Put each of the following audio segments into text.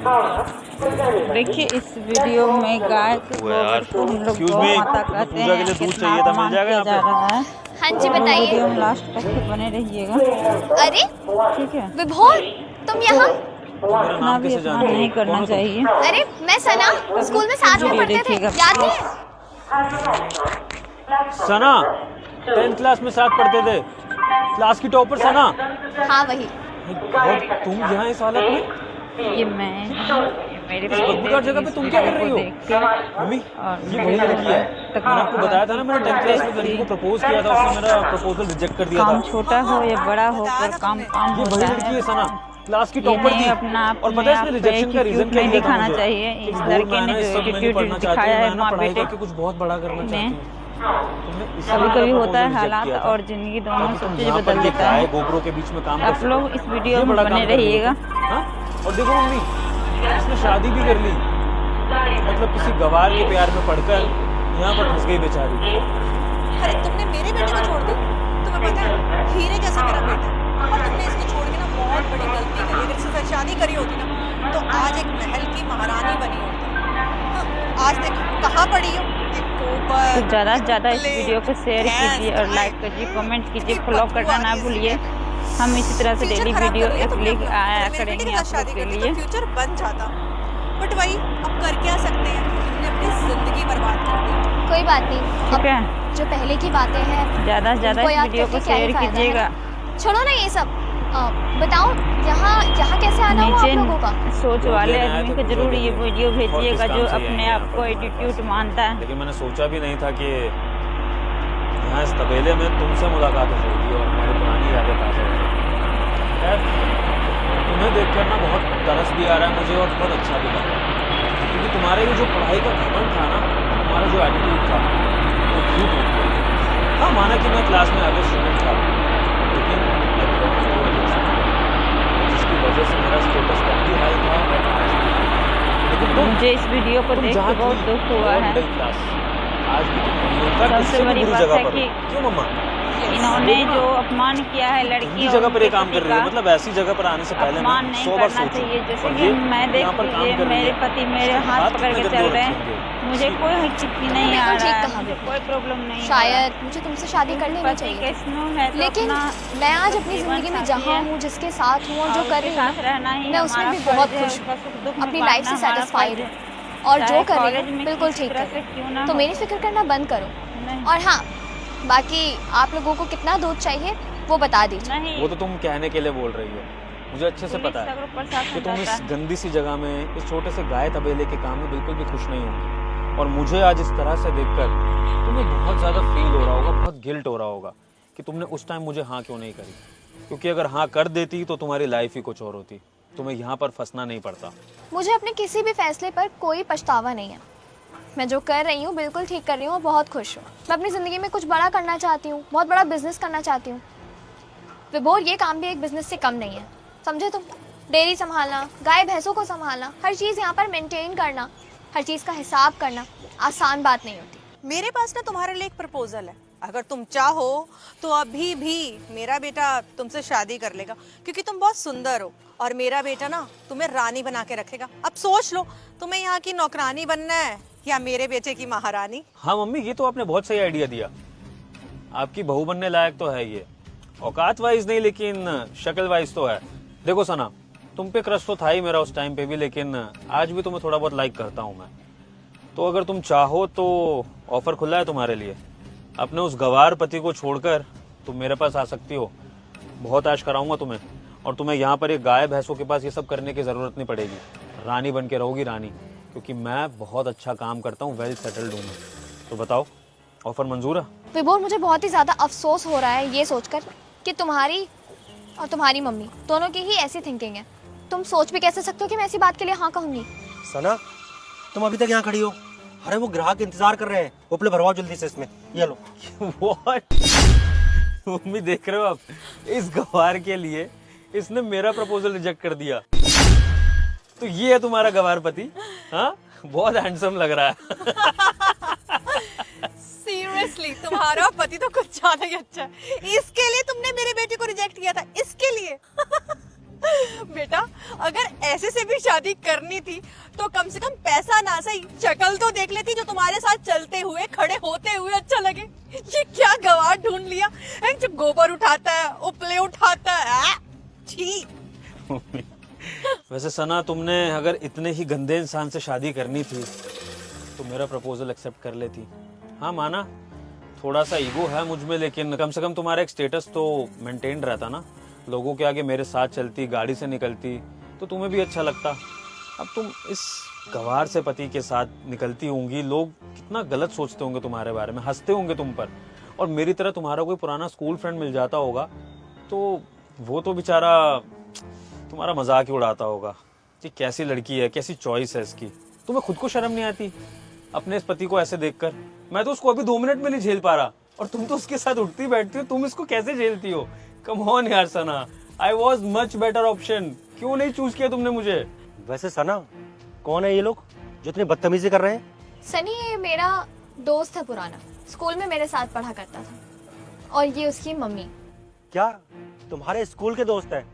देखिए इस वीडियो में गाय के गोबर को हम लोग गौ माता कहते हैं, कितना अपमान किया जा रहा है। हाँ जी बताइए। वीडियो में लास्ट तक बने रहिएगा, अरे ठीक है। विभोर, तुम यहाँ? इतना भी अपमान नहीं करना चाहिए। अरे मैं सना, स्कूल में साथ में पढ़ते थे, याद नहीं है? सना 10th क्लास में साथ पढ़ते थे, क्लास की टॉपर सना। हाँ वही। और तुम यहाँ इस हालत में? ये मैं मेरे बदबूदार जगह पे तुम क्या कर रही हो? मम्मी ये वही लड़की है, मैंने आपको बताया था ना, मैंने 10th क्लास में लड़की को प्रपोज किया था, उसने मेरा प्रपोजल रिजेक्ट कर दिया था। काम छोटा हो या बड़ा हो पर काम ये वही लड़की है सना, क्लास की टॉपर थी। अपना और पता है इसने रिजेक्शन का रीजन क्या दिया था दिखाना मुझे? चाहिए। इस लड़के ने जो एटीट्यूड दिखाया है माँ बेटे कुछ बहुत बड़ा करना चाहती हूँ। कभी कभी होता है, हालात और जिंदगी दोनों सब चीज बदल देता है। गोबरों के बीच में काम आप लोग इस वीडियो में बने रहिएगा। और देखो मम्मी, इसने शादी भी कर ली, मतलब किसी गवार के प्यार में पड़कर यहाँ पर फंस गई बेचारी। अरे तुमने मेरे बेटे को छोड़ दी, तुम्हें पता है हीरे जैसा मेरा बेटा, और तुमने इसको छोड़ के ना बहुत बड़ी गलती करी। अगर इससे शादी करी होती ना तो आज एक महल की महारानी बनी होती। हाँ, आज देखो कहाँ पड़ी हो, तो ज़्यादा से ज़्यादा इस वीडियो को शेयर कीजिए और लाइक कीजिए, कमेंट कीजिए, फॉलो करना ना भूलिए। हम इसी तरह से डेली वीडियो लेके आया करेंगे आप लोग के लिए। फ्यूचर बन जाता, बट वही अब कर क्या सकते हैं, तुमने अपनी जिंदगी बर्बाद कर दी। कोई बात नहीं, ठीक है। जो पहले की बातें हैं ज़्यादा से ज़्यादा इस वीडियो को शेयर कीजिएगा। छोड़ो ना ये सब, बताओ यहाँ कैसे आना हुआ आप लोगों का? सोच वाले आदमी को जरूर ये वीडियो भेजिएगा जो अपने आप को एटीट्यूड मानता है। लेकिन मैंने सोचा भी नहीं था कि यहाँ इस तबेले में तुमसे मुलाकात हो जाएगी और हमारी पुरानी यादें ताज़ा हो जाएगी। खैर, तुम्हें देखकर ना बहुत तरस भी आ रहा है मुझे और बहुत अच्छा भी लग रहा है, क्योंकि तुम्हारे ये जो पढ़ाई का घमंड था ना, तुम्हारा जो एटीट्यूड था वो क्यों टूट गया। हाँ माना कि मैं क्लास में एवरेज स्टूडेंट था, लेकिन जिसकी वजह से मेरा स्टेटस कम भी हाई था। लेकिन मुझे इस वीडियो को देख के बहुत दुख हुआ है। आज भी तुम सबसे बड़ी बात है कि क्यों मम्मा इन्होंने जो अपमान किया है लड़की की जगह पर ये काम कर रही है, मतलब ऐसी जगह पर आने से पहले अपमान नहीं करना चाहिए। जैसे कि मैं देख लीजिए, मेरे पति मेरे हाथ पकड़ के चल रहे हैं, मुझे कोई हिचकी नहीं आ रहा है, मुझे कोई प्रॉब्लम नहीं। शायद मुझे तुमसे शादी कर लेनी चाहिए, लेकिन मैं आज अपनी जिंदगी में जहाँ हूँ, जिसके साथ हूँ और जो कर रही हूँ, मैं उसमें भी बहुत खुश हूँ, अपनी लाइफ से सेटिस्फाइड हूँ और जो कर रही हूँ बिल्कुल ठीक है। तो मेरी फिक्र करना बंद करो। और हाँ, बाकी आप लोगों को कितना दूध चाहिए वो बता दीजिए। वो तो तुम कहने के लिए बोल रही हो, मुझे अच्छे से पता है कि तुम इस गंदी सी जगह में, इस छोटे से गाय तबेले के काम में बिल्कुल भी खुश नहीं होगी। और मुझे आज इस तरह से देखकर तुम्हें बहुत ज़्यादा फील हो रहा होगा, बहुत गिल्ट हो रहा होगा कि तुमने उस टाइम मुझे हाँ क्यों नहीं करी, क्योंकि अगर हाँ कर देती तो तुम्हारी लाइफ ही कुछ और होती, तुम्हें यहाँ पर फंसना नहीं पड़ता। मुझे अपने किसी भी फैसले पर कोई पछतावा नहीं है। मैं जो कर रही हूँ बिल्कुल ठीक कर रही हूँ और बहुत खुश हूँ। मैं अपनी ज़िंदगी में कुछ बड़ा करना चाहती हूँ, बहुत बड़ा बिजनेस करना चाहती हूँ। विभोर, ये काम भी एक बिजनेस से कम नहीं है, समझे तुम? डेयरी संभालना, गाय भैंसों को संभालना, हर चीज़ यहाँ पर मेंटेन करना, हर चीज़ का हिसाब करना आसान बात नहीं होती। मेरे पास ना तुम्हारे लिए एक प्रपोजल है, अगर तुम चाहो तो अभी भी मेरा बेटा तुमसे शादी कर लेगा, क्योंकि तुम बहुत सुंदर हो और मेरा बेटा ना तुम्हें रानी बना के रखेगा। अब सोच लो, तुम्हें यहाँ की नौकरानी बनना है या मेरे बेटे की महारानी? हाँ मम्मी, ये तो आपने बहुत सही आइडिया दिया। आपकी बहू बनने लायक तो है ये, औकात वाइज नहीं लेकिन शक्ल वाइज तो है। देखो सना, तुम पे क्रश तो था ही मेरा उस टाइम पे भी, लेकिन आज भी तुम्हें थोड़ा बहुत लाइक करता हूँ मैं। तो अगर तुम चाहो तो ऑफर खुला है तुम्हारे लिए, अपने उस गवार पति को छोड़कर तुम मेरे पास आ सकती हो। बहुत ऐश कराऊंगा तुम्हें, और तुम्हें यहाँ पर एक गाय भैंसों के पास ये सब करने की जरूरत नहीं पड़ेगी। रानी बन के रहोगी, रानी, क्योंकि मैं बहुत अच्छा काम करता हूँ, वेल सेटल्ड हूँ मैं। तो बताओ, ऑफर मंजूर है? विभोर, मुझे बहुत ही ज़्यादा अफसोस हो रहा है ये सोचकर कि तुम्हारी और तुम्हारी मम्मी दोनों की ही ऐसी थिंकिंग है। तुम सोच भी कैसे सकते हो कि मैं ऐसी बात के लिए हाँ कहूँगी? सना, तुम अभी तक यहाँ खड़ी हो? अरे वो ग्राहक इंतजार कर रहे हैं, वो प्ले भरवाओ जल्दी से इसमें, ये लो। What? मम्मी देख रहे हो आप, इस गवार के लिए इसने मेरा प्रपोजल रिजेक्ट कर दिया। तो ये है तुम्हारा गवार पति? हाँ, बहुत हैंडसम लग रहा है। सीरियसली तुम्हारा पति तो कुछ ज्यादा ही अच्छा है। इसके लिए तुमने मेरे बेटे को रिजेक्ट किया था, इसके लिए? बेटा अगर ऐसे से भी शादी करनी थी तो कम से कम पैसा ना सही शक्ल तो देख लेती, जो तुम्हारे साथ चलते हुए खड़े होते हुए अच्छा लगे। ये क्या गवार ढूंढ लिया है, जो गोबर उठाता है, उपले उठाता है। छी। वैसे सना, तुमने अगर इतने ही गंदे इंसान से शादी करनी थी तो मेरा प्रपोजल एक्सेप्ट कर लेती। हाँ माना, थोड़ा सा ईगो है मुझ में, लेकिन कम से कम तुम्हारा एक स्टेटस तो मेंटेन रहता ना। लोगों के आगे मेरे साथ चलती, गाड़ी से निकलती तो तुम्हें भी अच्छा लगता। अब तुम इस गवार से पति के साथ निकलती होंगी, लोग कितना गलत सोचते होंगे तुम्हारे बारे में, हंसते होंगे तुम पर। और मेरी तरह तुम्हारा कोई पुराना स्कूल फ्रेंड मिल जाता होगा तो वो तो बेचारा तुम्हारा मजाक ही उड़ाता होगा कि कैसी लड़की है, कैसी चॉइस है इसकी। तुम्हें खुद को शर्म नहीं आती अपने इस पति को ऐसे देखकर? मैं तो उसको अभी 2 मिनट में नहीं झेल पा रहा और तुम तो उसके साथ उठती बैठती हो। तुम इसको कैसे झेलती हो? कम ऑन यार Sana, I was much better option. क्यों नहीं चूज किया तुमने मुझे? वैसे सना, कौन है ये लोग जो इतनी बदतमीजी कर रहे हैं? सनी ये मेरा दोस्त है पुराना, स्कूल में मेरे साथ पढ़ा करता था, और ये उसकी मम्मी। क्या तुम्हारे स्कूल के दोस्त है?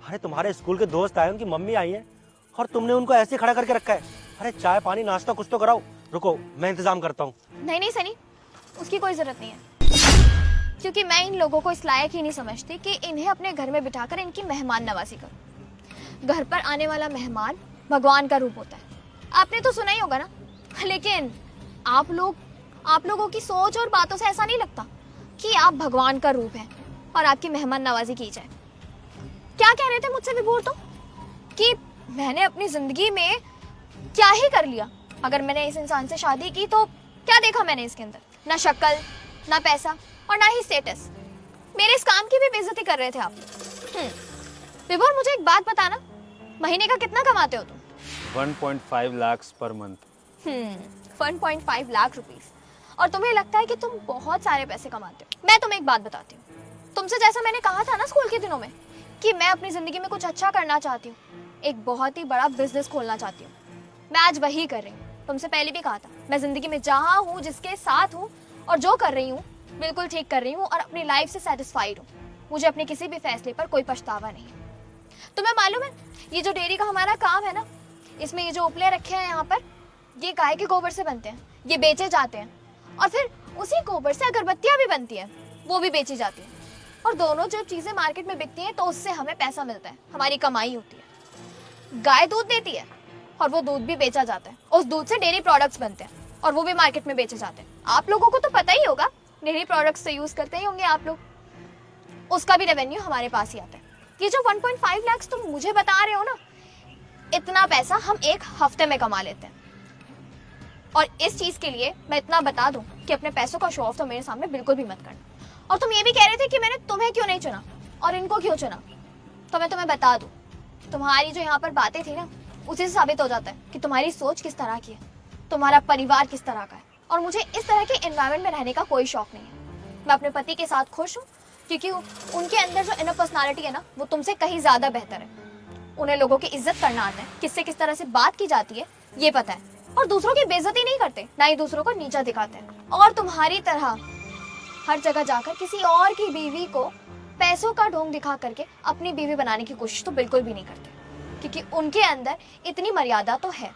अरे तुम्हारे स्कूल के दोस्त आए, उनकी मम्मी आई है और तुमने उनको ऐसे खड़ा करके रखा है। अरे चाय पानी नाश्ता कुछ तो कराओ। रुको, मैं इंतजाम करता हूँ। नहीं नहीं सनी, उसकी कोई जरूरत नहीं है, क्योंकि मैं इन लोगों को इस लायक ही नहीं समझती कि इन्हें अपने घर में बिठाकर इनकी मेहमान नवाजी करूं। घर पर आने वाला मेहमान भगवान का रूप होता है, आपने तो सुना ही होगा ना। लेकिन आप लोगों की सोच और बातों से ऐसा नहीं लगता कि आप भगवान का रूप हैं और आपकी मेहमान नवाजी की जाए। क्या कह रहे थे मुझसे विभोर तुम? कि मैंने अपनी जिंदगी में क्या ही कर लिया? अगर मैंने इस इंसान से शादी की तो क्या देखा मैंने इसके अंदर? ना शक्ल, ना पैसा और ना ही स्टेटस। मेरे इस काम की भी बेइज्जती कर रहे थे आप। विभोर मुझे एक बात बताना, महीने का कितना कमाते हो तुम? 1.5 lakh per month. 1.5 lakh rupees. और तुम्हें लगता है कि तुम बहुत सारे पैसे कमाते हो। मैं तुम्हें एक बात बताती हूँ, तुमसे जैसा मैंने कहा था ना स्कूल के दिनों में कि मैं अपनी जिंदगी में कुछ अच्छा करना चाहती हूँ, एक बहुत ही बड़ा बिजनेस खोलना चाहती हूँ, मैं आज वही कर रही हूँ। तुमसे पहले भी कहा था, मैं जिंदगी में जहाँ हूँ, जिसके साथ हूँ और जो कर रही हूँ बिल्कुल ठीक कर रही हूँ और अपनी लाइफ से सेटिस्फाइड हूँ। मुझे अपने किसी भी फैसले पर कोई पछतावा नहीं है। तुम्हें मालूम है, ये जो डेयरी का हमारा काम है ना, इसमें ये जो उपले रखे हैं यहाँ पर, ये गाय के गोबर से बनते हैं, ये बेचे जाते हैं और फिर उसी गोबर से अगरबत्तियाँ भी बनती हैं, वो भी बेची जाती हैं। और दोनों जो चीज़ें मार्केट में बिकती हैं तो उससे हमें पैसा मिलता है, हमारी कमाई होती है। गाय दूध देती है और वो दूध भी बेचा जाता है, उस दूध से डेयरी प्रोडक्ट्स बनते हैं और वो भी मार्केट में बेचे जाते हैं। आप लोगों को तो पता ही होगा, डेयरी प्रोडक्ट्स से यूज करते ही होंगे आप लोग, उसका भी रेवेन्यू हमारे पास ही आता है। ये जो 1.5 लाख तुम मुझे बता रहे हो ना, इतना पैसा हम एक हफ्ते में कमा लेते हैं। और इस चीज के लिए मैं इतना बता दूं कि अपने पैसों का शो ऑफ तो मेरे सामने बिल्कुल भी मत करना। और तुम ये भी कह रहे थे कि मैंने तुम्हें क्यों नहीं चुना और इनको क्यों चुना, तो मैं तुम्हें बता दूं, तुम्हारी जो यहाँ पर बातें थी ना, उसी से साबित हो जाता है कि तुम्हारी सोच किस तरह की है, तुम्हारा परिवार किस तरह का है। और मुझे इस तरह के एनवायरनमेंट में रहने का कोई शौक नहीं है। मैं अपने पति के साथ खुश हूँ क्योंकि उनके अंदर जो इनर पर्सनालिटी है ना, वो तुमसे कहीं ज्यादा बेहतर है। उन्हें लोगों की इज्जत करना आता है, किससे किस तरह से बात की जाती है ये पता है, और दूसरों की बेइज्जती नहीं करते, ना ही दूसरों को नीचा दिखाते हैं। और तुम्हारी तरह हर जगह जाकर किसी और की बीवी को पैसों का ढोंग दिखा करके अपनी बीवी बनाने की कोशिश तो बिल्कुल भी नहीं करते, क्योंकि उनके अंदर इतनी मर्यादा तो है।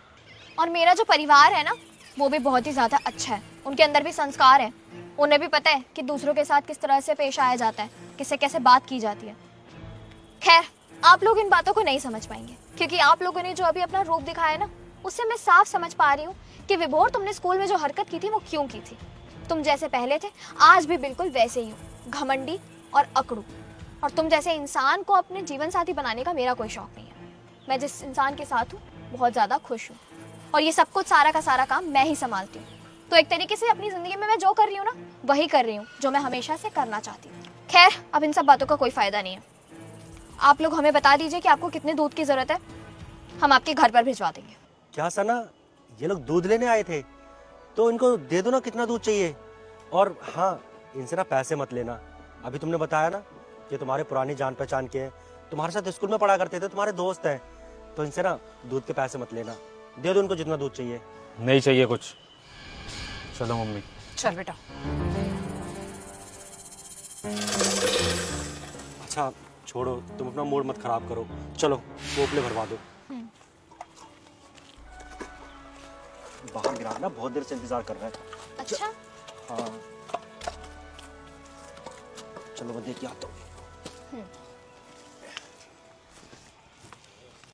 और मेरा जो परिवार है ना, वो भी बहुत ही ज़्यादा अच्छा है, उनके अंदर भी संस्कार है, उन्हें भी पता है कि दूसरों के साथ किस तरह से पेश आया जाता है, किससे कैसे बात की जाती है। खैर, आप लोग इन बातों को नहीं समझ पाएंगे, क्योंकि आप लोगों ने जो अभी अपना रूप दिखाया ना, उससे मैं साफ समझ पा रही हूँ कि विभोर, तुमने स्कूल में जो हरकत की थी वो क्यों की थी। तुम जैसे पहले थे आज भी बिल्कुल वैसे ही हो, घमंडी और अकड़ू। और तुम जैसे इंसान को अपने जीवन साथी बनाने का मेरा कोई शौक नहीं है। मैं जिस इंसान के साथ हूँ बहुत ज़्यादा खुश हूँ, और ये सब कुछ सारा का सारा काम मैं ही संभालती हूँ। तो एक तरीके से अपनी ज़िंदगी में मैं जो कर रही हूँ ना, वही कर रही हूँ जो मैं हमेशा से करना चाहती हूँ। खैर, अब इन सब बातों का कोई फ़ायदा नहीं है। आप लोग हमें बता दीजिए कि आपको कितने दूध की ज़रूरत है, हम आपके घर पर भिजवा देंगे। क्या सना, ये लोग दूध लेने आए थे तो इनको दे दो ना कितना दूध चाहिए। और हाँ, इनसे ना पैसे मत लेना। अभी तुमने बताया ना कि तुम्हारे पुरानी जान पहचान के हैं, तुम्हारे साथ स्कूल में पढ़ा करते थे, तुम्हारे दोस्त हैं, तो इनसे ना दूध के पैसे मत लेना। दे दो उनको जितना दूध चाहिए। नहीं चाहिए कुछ। चलो मम्मी। चल बेटा। अच्छा छोड़ो, तुम अपना मूड मत खराब करो। चलो पोपले भरवा दो। बाहर ग्राहक ना बहुत देर से इंतजार कर रहा है। अच्छा हाँ चलो मैं देख के आता हूँ।